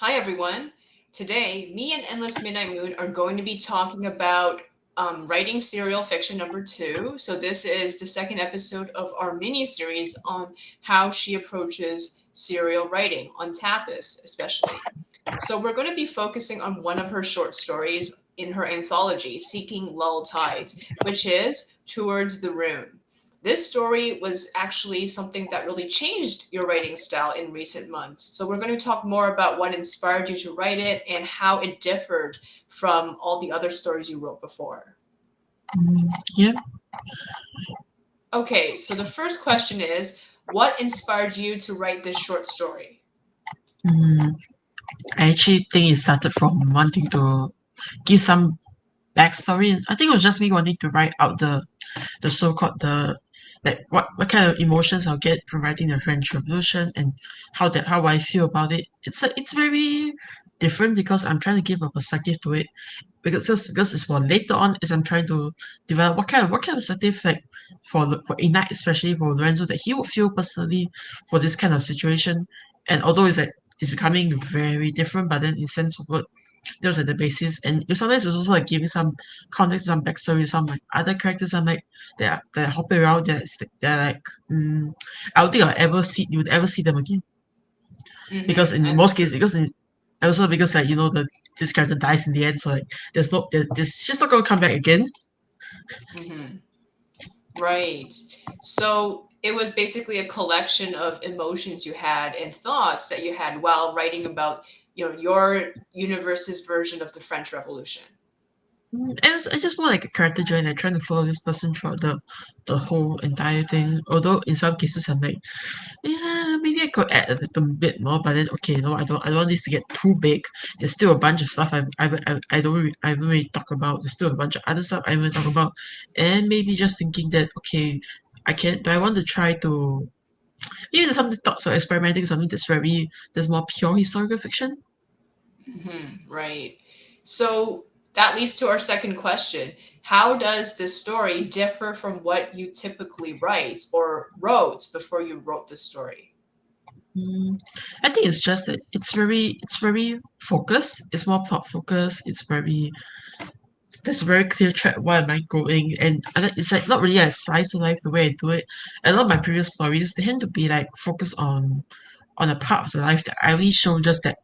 Hi, everyone. Today, me and Endless Midnight Moon are going to be talking about writing serial fiction number 2. So, this is the second episode of our mini series on how she approaches serial writing, on Tapas, especially. So, we're going to be focusing on one of her short stories in her anthology, Seeking Lull Tides, which is Towards the Rune. This story was actually something that really changed your writing style in recent months. So, we're going to talk more about what inspired you to write it and how it differed from all the other stories you wrote before. Yeah. Okay, so the first question is, what inspired you to write this short story? Mm, I actually think it started from wanting to give some backstory. I think it was just me wanting to write out the so-called the like what kind of emotions I'll get from writing the French Revolution and how I feel about it. It's very different because I'm trying to give a perspective to it because it's for later on as I'm trying to develop what kind of perspective like for Ignite, especially for Lorenzo, that he would feel personally for this kind of situation. And although it's becoming very different, but then in sense of what those are the basis. And sometimes it's also like giving some context, some backstory, some like other characters. I'm like they're hopping around. They're like I don't think you would ever see them again because Mm-hmm, in that's most true. cases because also because like this character dies in the end, so like there's just not gonna come back again. Mm-hmm. Right. So it was basically a collection of emotions you had and thoughts that you had while writing about, your universe's version of the French Revolution. It's just more like a character journey. Like trying to follow this person throughout the whole entire thing. Although in some cases I'm like, yeah, maybe I could add a little bit more. But then okay, no, I don't want this to get too big. There's still a bunch of stuff I haven't really talk about. There's still a bunch of other stuff I haven't talk about, and maybe just thinking that okay, I can. Do I want to try to maybe there's something thoughts or experimenting something that's more pure historical fiction. Right. So that leads to our second question. How does this story differ from what you typically write or wrote before you wrote the story? Mm, I think it's just that it's very focused. It's more plot focused. There's a very clear track where am I going, and it's like not really a slice of life the way I do it. A lot of my previous stories they tend to be like focused on a part of the life that I only show just that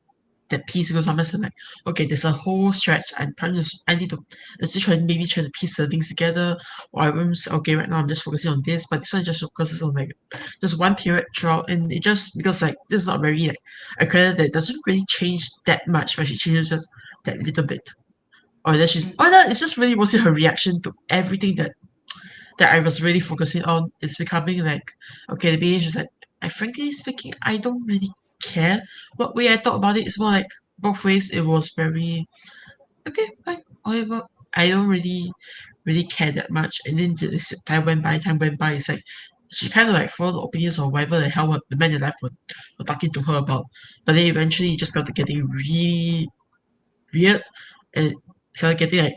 piece because I'm just like, okay, there's a whole stretch. I need to, I'm still trying to piece the things together. Or I'm just, okay, right now I'm just focusing on this, but this one just focuses on like just one period throughout. And it just, because like, this is not very like a credit that doesn't really change that much, but she changes just that little bit. Or that it's just really mostly her reaction to everything that I was really focusing on. It's becoming like, okay, the beginning is like, I frankly speaking, I don't really care what way I thought about it. It's more like both ways. It was very okay, fine, whatever. I don't really care that much. And then time went by. It's like she kind of like followed the opinions or whatever the hell what the men in life were talking to her about. But then eventually it just got to getting really weird and started getting like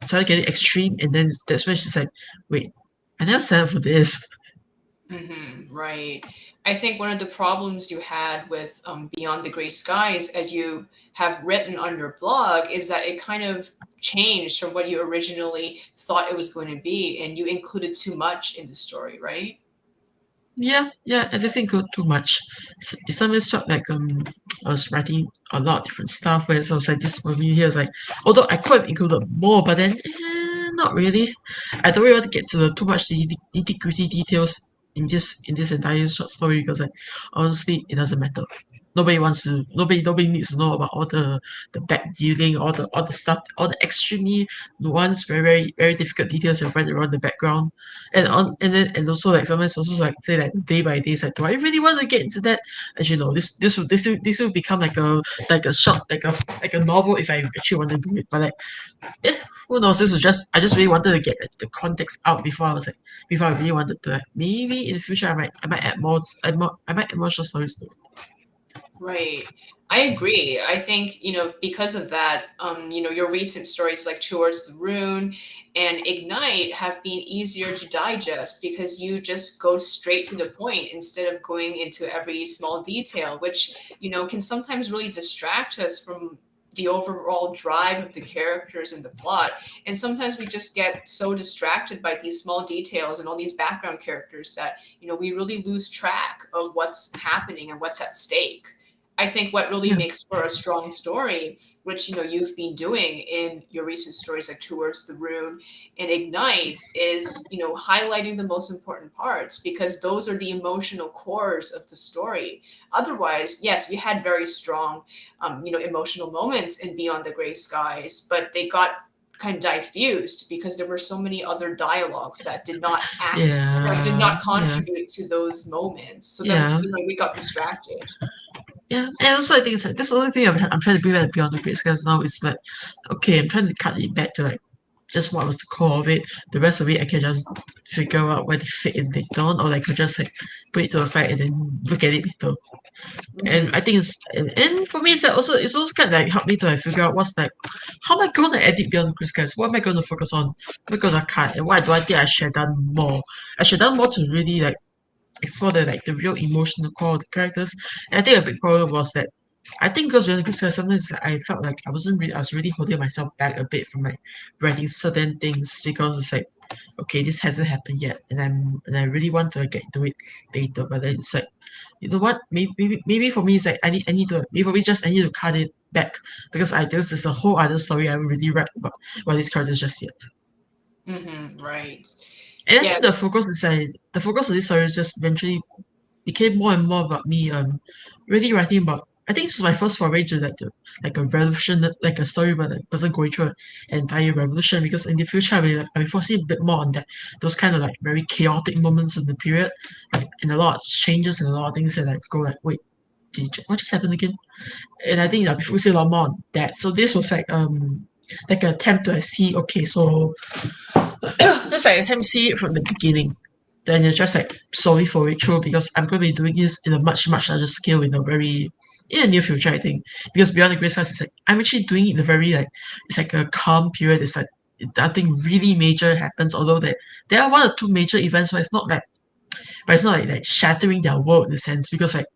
started getting extreme. And then that's when she's like, wait, I never signed up for this. Right. I think one of the problems you had with Beyond the Gray Skies, as you have written on your blog, is that it kind of changed from what you originally thought it was going to be, and you included too much in the story, right? Yeah, I definitely go too much. It sometimes felt like I was writing a lot of different stuff. Whereas I was like this movie here is like, although I could have included more, but then not really. I don't really want to get to the too much nitty gritty details in this entire short story because like honestly it doesn't matter. Nobody needs to know about all the back dealing, all the stuff, all the extremely nuanced, very difficult details that went around the background and also like sometimes also like say like day by day, it's like do I really want to get into that? Actually, no. This will become like a short like a novel if I actually want to do it. But like, eh, who knows? This was just I just really wanted to get like, the context out before I really wanted to like maybe in the future I might add more I might add more short stories to it. Right. I agree. I think, because of that, your recent stories like Towards the Rune and Ignite have been easier to digest because you just go straight to the point instead of going into every small detail, which, can sometimes really distract us from the overall drive of the characters and the plot. And sometimes we just get so distracted by these small details and all these background characters that, we really lose track of what's happening and what's at stake. I think what really Yeah, makes for a strong story, which you've been doing in your recent stories like Towards the Rune and Ignite, is highlighting the most important parts because those are the emotional cores of the story. Otherwise, yes, you had very strong, emotional moments in Beyond the Gray Skies, but they got kind of diffused because there were so many other dialogues that did yeah, not yeah, contribute to those moments. So then yeah. we got distracted. Yeah, and also I think it's like that's the only thing I'm trying to bring back beyond the great skies now is that okay, I'm trying to cut it back to like just what was the core of it. The rest of it I can just figure out where they fit in later on, or like I could just like put it to the side and then look at it later. And Hmm. I think and for me it's also kind of like helped me to like figure out what's like how am I gonna edit beyond the great skies? What am I gonna focus on? What am I gonna cut? And why do I think I should have done more? I should have done more to really like explore the real emotional core of the characters. And I think a big problem was that I think it was really good because sometimes I felt like I was really holding myself back a bit from like writing certain things because it's like okay this hasn't happened yet and I really want to like, get into it later but then it's like you know what maybe for me it's like I need to maybe probably just I need to cut it back because there's a whole other story I haven't really read about these characters just yet. Hmm. Right. And I think Yes. the focus of this story is just eventually became more and more about me really writing about I think this is my first foray to like a revolution like a story about a person going through an entire revolution because in the future I will foresee a bit more on that those kind of like very chaotic moments in the period like and a lot of changes and a lot of things that like go like wait what just happened again and I think I'll be focusing a lot more on that so this was like an attempt to like, see okay so just like attempt to see it from the beginning then you just like slowly follow it through because I'm going to be doing this in a much larger scale in the near future I think because beyond the grace class is like I'm actually doing it in a very like it's like a calm period it's like nothing really major happens although there are one or two major events but it's not like shattering their world in a sense because like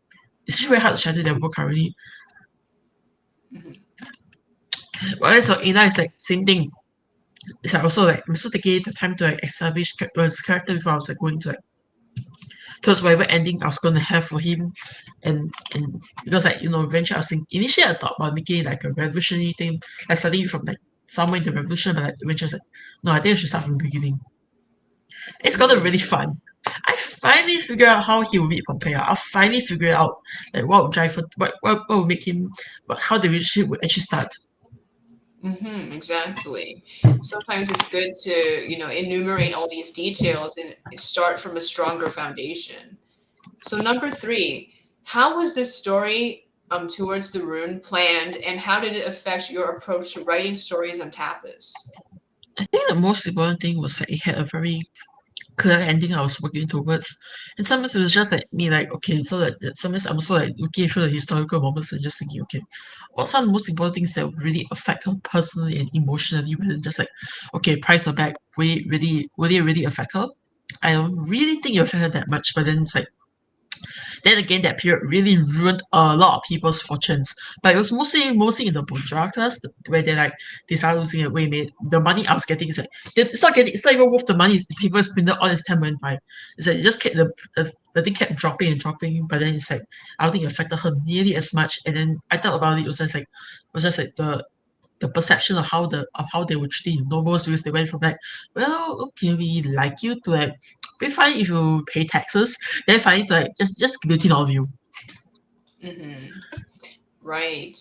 it's just very hard to shatter their world currently Hmm. whereas so Ina is like same thing it's like also like I'm still taking the time to like establish his character before I was like going to like towards whatever ending I was gonna have for him and because like eventually I was thinking initially I thought about making it like a revolutionary thing like starting from like somewhere in the revolution but like eventually I was like no I think I should start from the beginning it's gotten Hmm. really fun I finally figured out how he will meet Pompeia I finally figured out like what would drive what would make him how the relationship would actually start. Hmm. Exactly. Sometimes it's good to, enumerate all these details and start from a stronger foundation. So number three, how was this story Towards the Rune planned, and how did it affect your approach to writing stories on Tapas? I think the most important thing was that it had a very clear ending I was working towards. And sometimes it was just like me, like, okay, so that sometimes I'm also like looking through the historical moments and just thinking, okay, what's some of the most important things that would really affect her personally and emotionally, rather than just like, okay, price her back, will it really affect her? I don't really think it affected her that much, but then it's like then again, that period really ruined a lot of people's fortunes. But it was mostly in the bourgeois class where they started losing it. Wait, mate, the money I was getting is like it's not even worth the money. People printed all this time went by. It's like it just kept the thing kept dropping and dropping. But then it's like I don't think it affected her nearly as much. And then I thought about it, it was just like the perception of how they were treating nobles because they went from like, well, okay, we like you to like be fine if you pay taxes, then fine to like just guillotine all of you. Hmm. Right.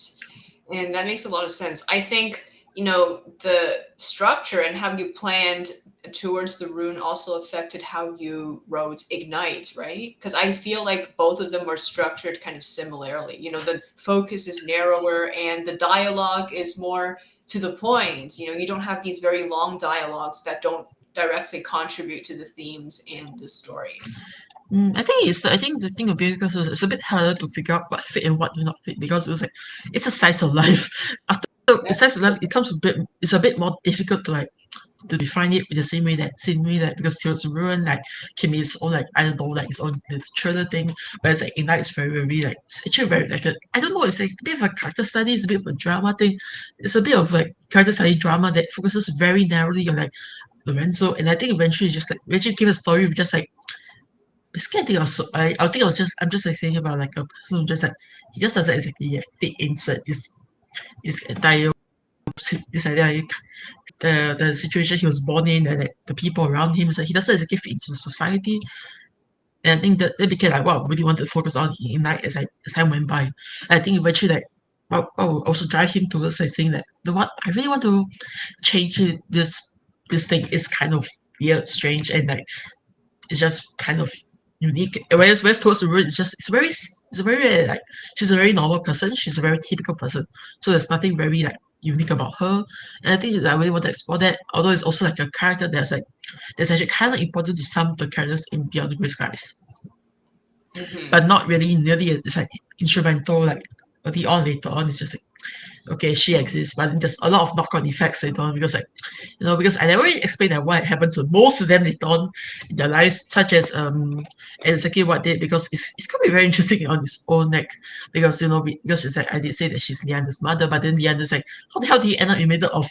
And that makes a lot of sense. I think, the structure and how you planned Towards the Rune also affected how you wrote Ignite, right? Because I feel like both of them were structured kind of similarly. The focus is narrower and the dialogue is more to the point. You don't have these very long dialogues directly contribute to the themes and the story. I think the thing of being because it's a bit harder to figure out what fit and what do not fit because it was like it's a slice of life. After the That's slice of life, true. it comes a bit. It's a bit more difficult to like to define it in the same way that because he was ruined like Kim is own like I don't know like his own literature thing, whereas like Ignite is very like it's actually very like I don't know it's like a bit of a character study, it's a bit of a drama thing, it's a bit of like character study drama that focuses very narrowly on like Lorenzo, and I think eventually it's just like eventually give a story with just like basically I think I was so, I think I was just I'm just like saying about like a person who just like he just doesn't exactly fit inside this entire this idea the situation he was born in and like, the people around him. So he doesn't exactly fit into society. And I think that became like what I really wanted to focus on in night as time went by. And I think eventually like what will also drive him towards like saying that the what I really want to change it, this thing is kind of weird, strange, and like it's just kind of unique. Whereas towards the road, it's a very like she's a very normal person. She's a very typical person. So there's nothing very like unique about her. And I think that I really want to explore that. Although it's also like a character that's actually kind of important to some of the characters in Beyond the Grey Skies, but Hmm. not really nearly. It's like instrumental. Like early on, later on, it's just like okay, she exists, but then there's a lot of knock-on effects later on because like because I never really explained that what happened to most of them later on in their lives, such as exactly what they because it's gonna be very interesting on its own like because because it's like I did say that she's Leander's mother, but then Leander's like how the hell did he end up in the middle of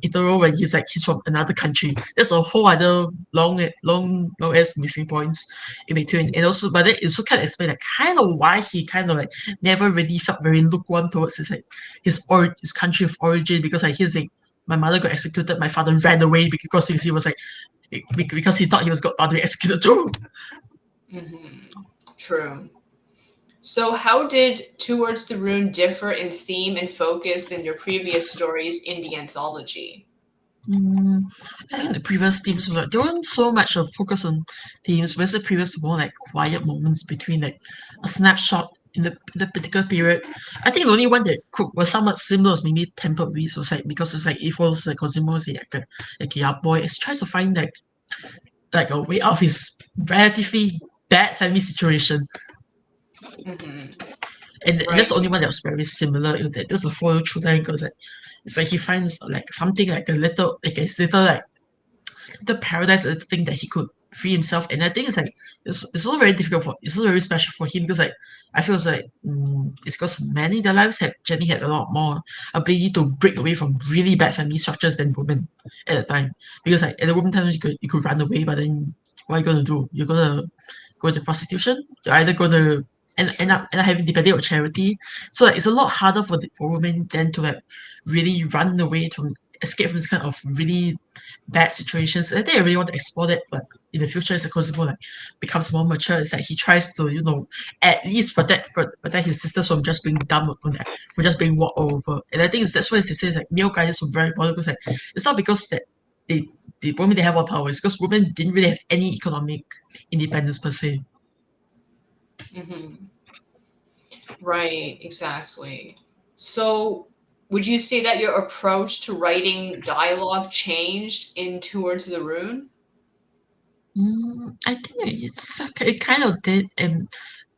Itero when he's from another country? There's a whole other long ass missing points in between. And also but then it also kind of explain like kind of why he kind of like never really felt very lukewarm towards his country of origin because like he's like my mother got executed, my father ran away because he was like because he thought he was about to be executed too. Hmm. True. So, how did Towards the Rune differ in theme and focus than your previous stories in the anthology? Mm, I think the previous themes were like, there wasn't so much of focus on themes, whereas the previous more like quiet moments between like a snapshot in the particular period. I think the only one that could was somewhat similar was maybe Tempered Reeds was like because it's like it follows like Cosimo's like a young boy. It tries to find like a way out of his relatively bad family situation. Hmm. And that's Right. the only one that was very similar. It was that there's a follow through line because like it's like he finds like something like a little like a little like the paradise is the thing that he could free himself. And I think it's like it's also very difficult for it's also very special for him because like I feel it's like it's because many in their lives had Jenny had a lot more ability to break away from really bad family structures than women at the time. Because like at the woman time you could run away, but then what are you gonna do? You're gonna go into prostitution. You're either gonna end up having depending on charity. So like, it's a lot harder for women then to like really run away from escape from this kind of really bad situations. I think I really want to explore that like in the future as the Cosmo like becomes more mature. It's like he tries to, at least protect his sisters from just being dumb from just being walked over. And I think that's why they say like male guidance were very important because like it's not because that they the women they have more power, it's because women didn't really have any economic independence per se. Hmm. Right, exactly. So, would you say that your approach to writing dialogue changed in Towards the Rune? I think it kind of did, and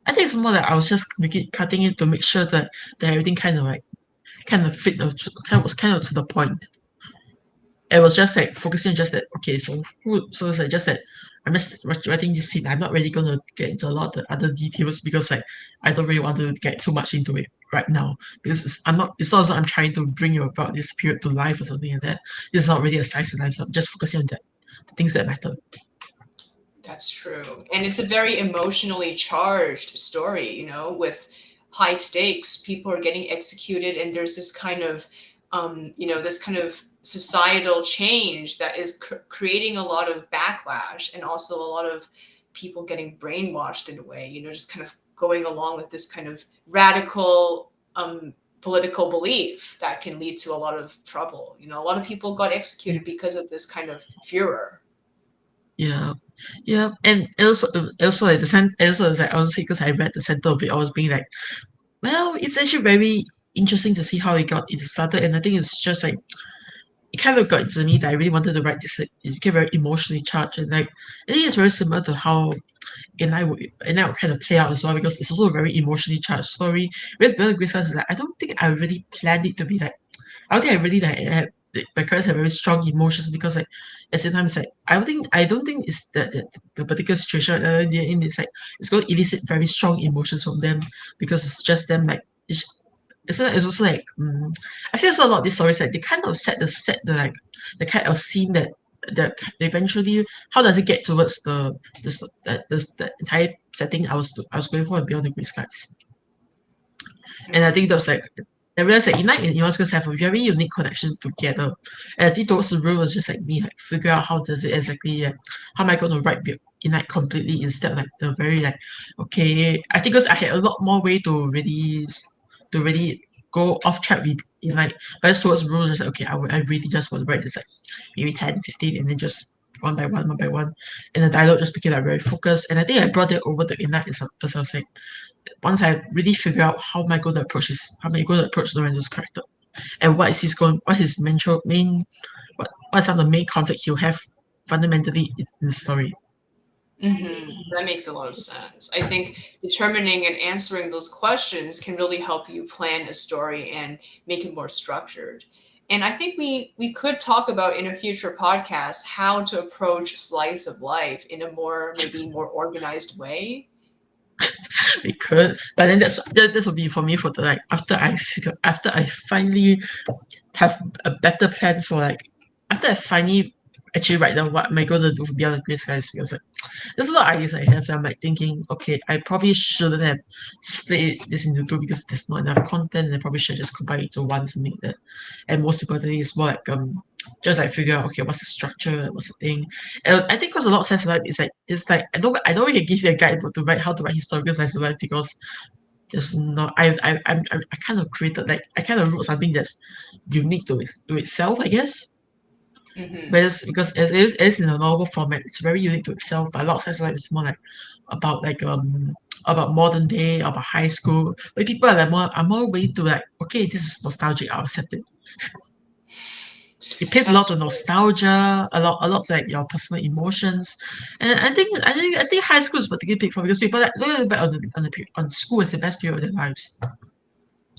I think it's more that I was just cutting it to make sure that everything kind of fit kind of to the point. It was just like focusing on just that. Okay, so it's like just that I'm just writing this scene. I'm not really gonna get into a lot of the other details because like I don't really want to get too much into it right now because I'm not. It's not as though I'm trying to bring you about this period to life or something like that. This is not really a slice of life. So I'm just focusing on the things that matter. That's true. And it's a very emotionally charged story, with high stakes. People are getting executed, and there's this kind of, this kind of societal change that is creating a lot of backlash and also a lot of people getting brainwashed in a way, just kind of going along with this kind of radical political belief that can lead to a lot of trouble. A lot of people got executed because of this kind of furor. Yeah, yeah, and also like the center. Also, it's like honestly, because I read the center of it, I was being like, well, it's actually very interesting to see how it got it started, and I think it's just like it kind of got into me that I really wanted to write this. Like, it became very emotionally charged, and like I think it's very similar to how and I would kind of play out as well because it's also a very emotionally charged story. Whereas Beyond the Grey Skies is like I don't think I really planned it to be like I don't think I really like had my characters have very strong emotions because like at the same time it's like I don't think it's the particular situation in it's like it's going to elicit very strong emotions from them because it's just them like it's also like I feel so a lot of these stories like they kind of set the kind of scene that eventually how does it get towards the entire setting I was going for in Beyond the Grey Skies. And I think Hmm. that was like I realized that Ignite and Eoscus have a very unique connection together. And I think towards the rule was just like me like figure out how does it exactly how am I going to write Ignite completely instead of like the very like okay I think because I had a lot more way to really go off track with Ignite. But as towards the rule just like okay I really just want to write this like maybe 10, 15 and then just one by one. And the dialogue just became like very focused. And I think I brought it over to Ignite as I was like once I really figure out how am I going to approach Lorenzo's character and what his what's some of the main conflict he'll have fundamentally in the story. That makes a lot of sense. I think determining and answering those questions can really help you plan a story and make it more structured. And I think we could talk about in a future podcast how to approach slice of life in a more maybe more organized way. We could, but then this will be for me for the like after I finally have a better plan for like after I finally actually write down what am I going to do for Beyond the Grey Skies because like there's a lot of ideas I have. I'm like thinking, okay, I probably shouldn't have split this into two because there's not enough content, and I probably should just combine it to one to make that. And most importantly, it's more like just like figure out okay, what's the structure, what's the thing. And I think because a lot of science of life is like it's like I don't really give you a guidebook to write how to write historical science of life because there's not I kind of created like I kind of wrote something that's unique to itself, I guess. Hmm. Whereas because as in a novel format, it's very unique to itself. But a lot of times like it's more like about like about modern day, about high school. But people are more willing to like, okay, this is nostalgic, I'll accept it. It plays a lot That's of true. nostalgia, a lot of like your personal emotions. And I think high school is particularly big for because people like look back on school as the best period of their lives.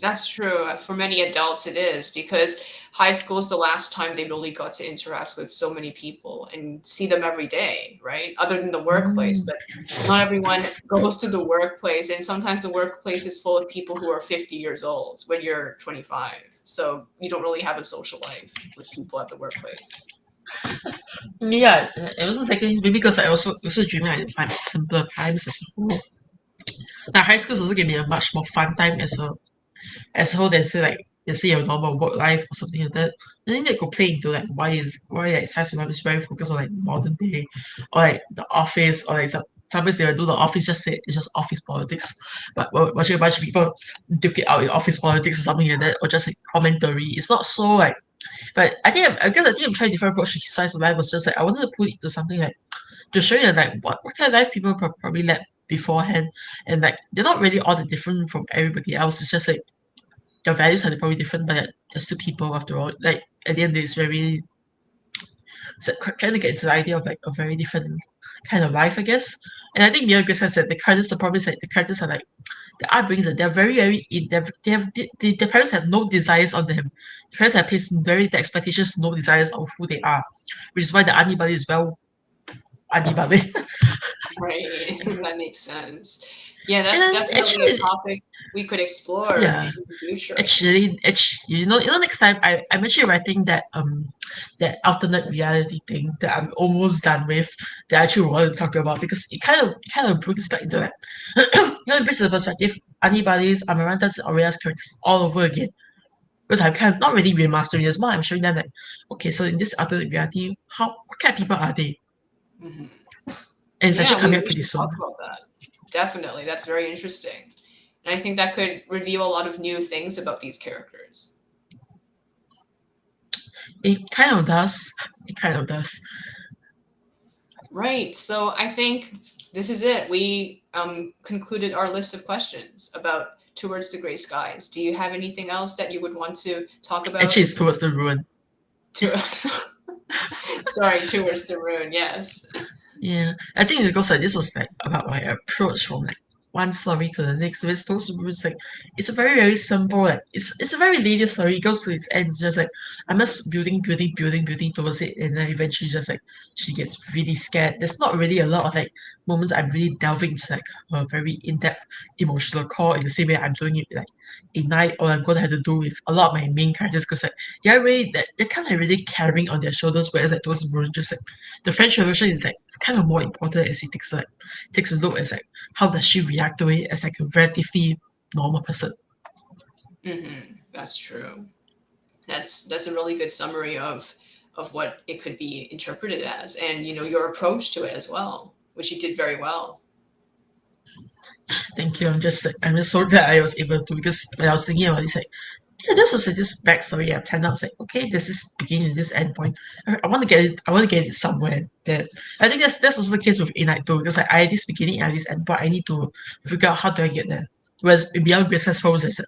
That's true. For many adults, it is because high school is the last time they really got to interact with so many people and see them every day, right? Other than the workplace, Mm. but not everyone goes to the workplace. And sometimes the workplace is full of people who are 50 years old when you're 25. So you don't really have a social life with people at the workplace. Yeah, it was a second maybe because I also dream like simpler times as a whole. Now high school is also gonna be a much more fun time as a whole than say like let's say your normal work life or something like that. And then they could play into like why like science and life is very focused on like modern day or like the office or like sometimes they will do the office just say it's just office politics. But watching a bunch of people duke it out in office politics or something like that, or just like commentary. It's not so like but I think I'm trying different approach to science of life was just like I wanted to put it to something like to show you like what kind of life people probably led beforehand and like they're not really all that different from everybody else. It's just like their values are probably different, but they're still people after all. Like at the end, it's very so trying to get into the idea of like a very different kind of life, I guess. And I think Mia Grace says that the problem is like the characters are like the art brings that they're very very in they have their parents have no desires on them. The parents have placed very little expectations, no desires of who they are, which is why the anybody is well anybody. Right. That makes sense. Yeah, And that's then definitely a actually, topic we could explore yeah, in the future, I think. actually, next time I'm actually writing that alternate reality thing that I'm almost done with that I actually want to talk about because it kind of brings back into that brings the perspective anybody's Amaranthus Aurea's characters all over again. Because I'm kind of not really remastering this, more I'm showing them that okay, so in this alternate reality, what kind of people are they? Mhm. And it's actually Yeah, coming up we pretty should soon. talk about that. Definitely. That's very interesting. And I think that could reveal a lot of new things about these characters. It kind of does. It kind of does. Right. So I think this is it. We concluded our list of questions about Towards the Gray Skies. Do you have anything else that you would want to talk about? Actually, it's towards the ruin. To sorry, towards the rune. Yes. Yeah, I think because like this was like about my approach from like one story to the next. With those roots, like it's a very simple. Like it's a very linear story. It goes to its end. It's just like I'm just building towards it, and then eventually just like she gets really scared. There's not really a lot of like moments I'm really delving into like a very in depth emotional core in the same way I'm doing it with, like a night, or I'm gonna have to do with a lot of my main characters because like they're really they're kind of really carrying on their shoulders, whereas like those roots just like the French Revolution is like it's kind of more important as he takes a look as like how does she react to it as like a relatively normal person. That's true. That's a really good summary of what it could be interpreted as, and your approach to it as well, which you did very well. Thank you. I'm just so glad I was able to because when I was thinking about this like yeah, this was like this backstory I planned out. I was like, okay, there's this beginning, this end point. I want to get it. I want to get it somewhere. That I think that's also the case with A Night too, because like, I had this beginning, I had this end point. I need to figure out how do I get there. Whereas in Beyond Business Process,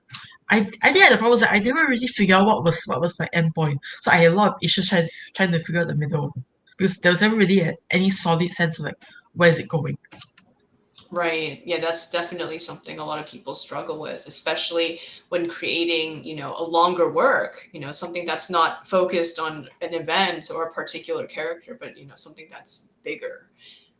I think I had the problem was that I never really figure out what was my end point. So I had a lot of issues trying to figure out the middle because there was never really any solid sense of like where is it going. Right. Yeah, that's definitely something a lot of people struggle with, especially when creating, a longer work, something that's not focused on an event or a particular character, but, something that's bigger.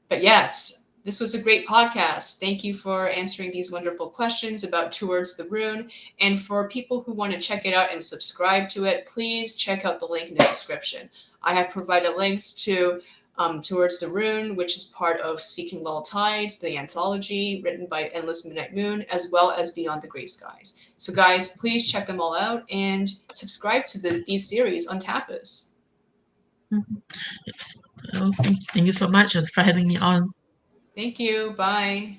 But yes, this was a great podcast. Thank you for answering these wonderful questions about Towards the Rune. And for people who want to check it out and subscribe to it, please check out the link in the description. I have provided links to Towards the Rune, which is part of Seeking Lull Tides, the anthology written by Endless Midnight Moon, as well as Beyond the Grey Skies. So, guys, please check them all out and subscribe to these series on Tapas. Mhm. Yes. Well, thank you so much for having me on. Thank you. Bye.